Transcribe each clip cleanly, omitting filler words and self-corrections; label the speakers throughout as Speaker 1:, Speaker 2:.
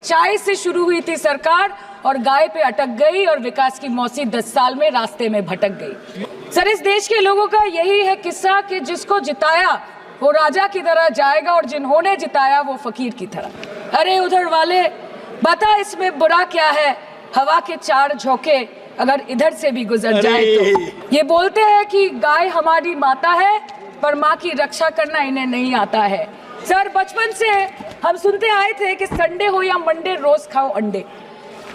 Speaker 1: चाय से शुरू हुई थी सरकार और गाय पे अटक गई और विकास की मौसी 10 साल में रास्ते में भटक गई। सर, इस देश के लोगों का यही है किस्सा कि जिसको जिताया वो राजा की तरह जाएगा और जिन्होंने जिताया वो फकीर की तरह। अरे उधर वाले, बता इसमें बुरा क्या है, हवा के 4 झोंके अगर इधर से भी गुजर जाए तो। ये बोलते हैं कि गाय हमारी माता है पर माँ की रक्षा करना इन्हें नहीं आता है। सर, बचपन से हम सुनते आए थे कि संडे हो या मंडे रोज खाओ अंडे,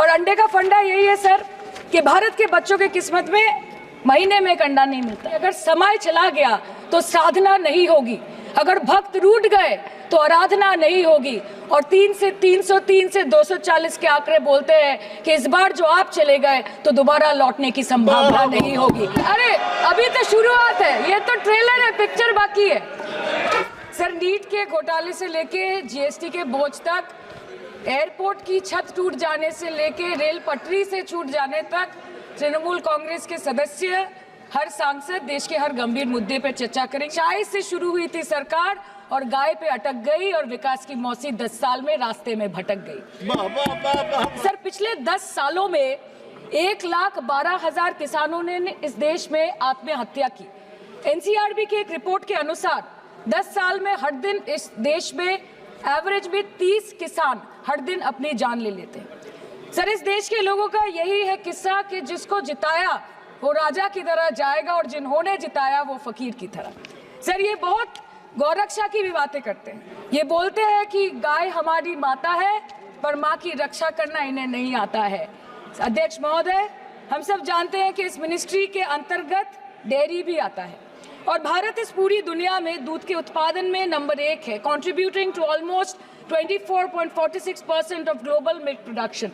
Speaker 1: और अंडे का फंडा यही है सर कि भारत के बच्चों के किस्मत में महीने में एक अंडा नहीं मिलता। अगर समय चला गया तो साधना नहीं होगी, अगर भक्त रूठ गए तो आराधना नहीं होगी, और 3 से 303 से 240 के आंकड़े बोलते हैं कि इस बार जो आप चले गए तो दोबारा लौटने की संभावना नहीं होगी। अरे अभी तो शुरुआत है, ये तो ट्रेलर है, पिक्चर बाकी है। सर, नीट के घोटाले से लेके जीएसटी के बोझ तक, एयरपोर्ट की छत टूट जाने से लेके रेल पटरी से छूट जाने तक, तृणमूल कांग्रेस के सदस्य, हर सांसद देश के हर गंभीर मुद्दे पर चर्चा करें। चाय से शुरू हुई थी सरकार और गाय पे अटक गई और विकास की मौसी 10 साल में रास्ते में भटक गई। सर, पिछले 10 सालों में 1,12,000 किसानों ने इस देश में आत्महत्या की। एनसीआरबी की एक रिपोर्ट के अनुसार 10 साल में हर दिन इस देश में एवरेज में 30 किसान हर दिन अपनी जान ले लेते हैं। सर, इस देश के लोगों का यही है किस्सा कि जिसको जिताया वो राजा की तरह जाएगा और जिन्होंने जिताया वो फकीर की तरह। सर, ये बहुत गौरक्षा की भी बातें करते हैं। ये बोलते हैं कि गाय हमारी माता है पर माँ की रक्षा करना इन्हें नहीं आता है। अध्यक्ष महोदय, हम सब जानते हैं कि इस मिनिस्ट्री के अंतर्गत डेयरी भी आता है और भारत इस पूरी दुनिया में दूध के उत्पादन में नंबर 1 है, contributing to almost 24.46% of global milk production.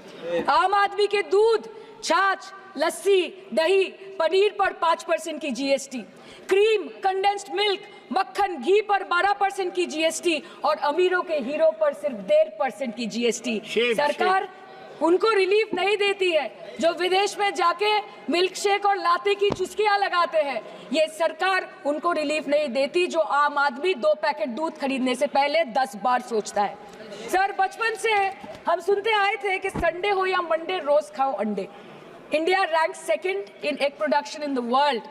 Speaker 1: आम आदमी के दूध, छाछ, लस्सी, दही, पनीर पर 5% की जीएसटी, क्रीम, कंडेंस्ड मिल्क, मक्खन, घी पर 12% की जीएसटी और अमीरों के हीरो पर सिर्फ 1.5% की जीएसटी। सरकार उनको रिलीफ नहीं देती है जो विदेश में जाके मिल्क शेक और लाते की चुस्कियां लगाते हैं। ये सरकार उनको रिलीफ नहीं देती जो आम आदमी 2 पैकेट दूध खरीदने से पहले 10 बार सोचता है। सर, बचपन से हम सुनते आए थे कि संडे हो या मंडे रोज खाओ अंडे। India rank 2nd in egg production in the world,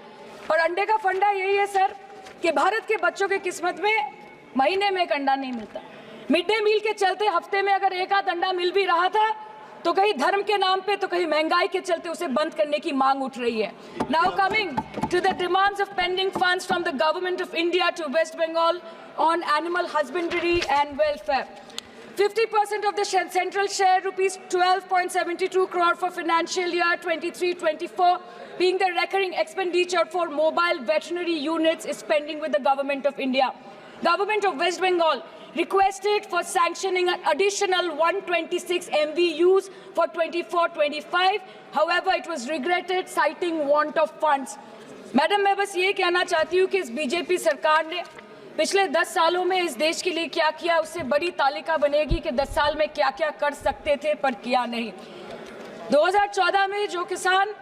Speaker 1: और अंडे का फंडा यही है सर कि भारत के बच्चों के किस्मत में महीने में एक अंडा नहीं मिलता। मिड डे मील के चलते हफ्ते में अगर एक आध अंडा मिल भी रहा था तो कहीं धर्म के नाम पे तो कहीं महंगाई के चलते उसे बंद करने की मांग उठ रही है। Now coming to the demands of pending funds from the government of India to West Bengal on animal husbandry and welfare. 50% of the central share, rupees 12.72 crore for financial year 23-24, being the recurring expenditure for mobile veterinary units, is pending with the Government of India. Government of West Bengal requested for sanctioning an additional 126 MVUs for 24-25. However, it was regretted, citing want of funds. Madam, मैं बस ये कहना चाहती हूँ कि इस BJP सरकार ने पिछले 10 सालों में इस देश के लिए क्या किया, उससे बड़ी तालिका बनेगी कि 10 साल में क्या क्या कर सकते थे पर किया नहीं। 2014 में जो किसान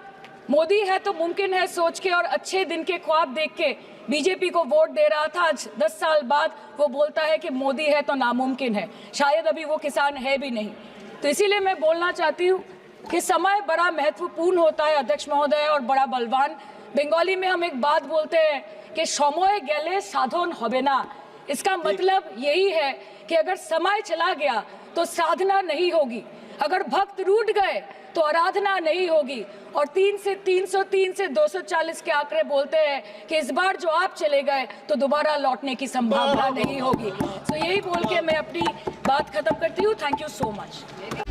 Speaker 1: मोदी है तो मुमकिन है सोच के और अच्छे दिन के ख्वाब देख के बीजेपी को वोट दे रहा था, आज 10 साल बाद वो बोलता है कि मोदी है तो नामुमकिन है। शायद अभी वो किसान है भी नहीं। तो इसीलिए मैं बोलना चाहती हूँ कि समय बड़ा महत्वपूर्ण होता है अध्यक्ष महोदय, और बड़ा बलवान। बंगाली में हम एक बात बोलते हैं कि समय गेले साधन होबे ना। इसका मतलब यही है कि अगर समय चला गया तो साधना नहीं होगी, अगर भक्त रूठ गए तो आराधना नहीं होगी, और 3 से 303 से 240 के आंकड़े बोलते हैं कि इस बार जो आप चले गए तो दोबारा लौटने की संभावना नहीं होगी। तो यही बोल के मैं अपनी बात खत्म करती हूँ। Thank you so much.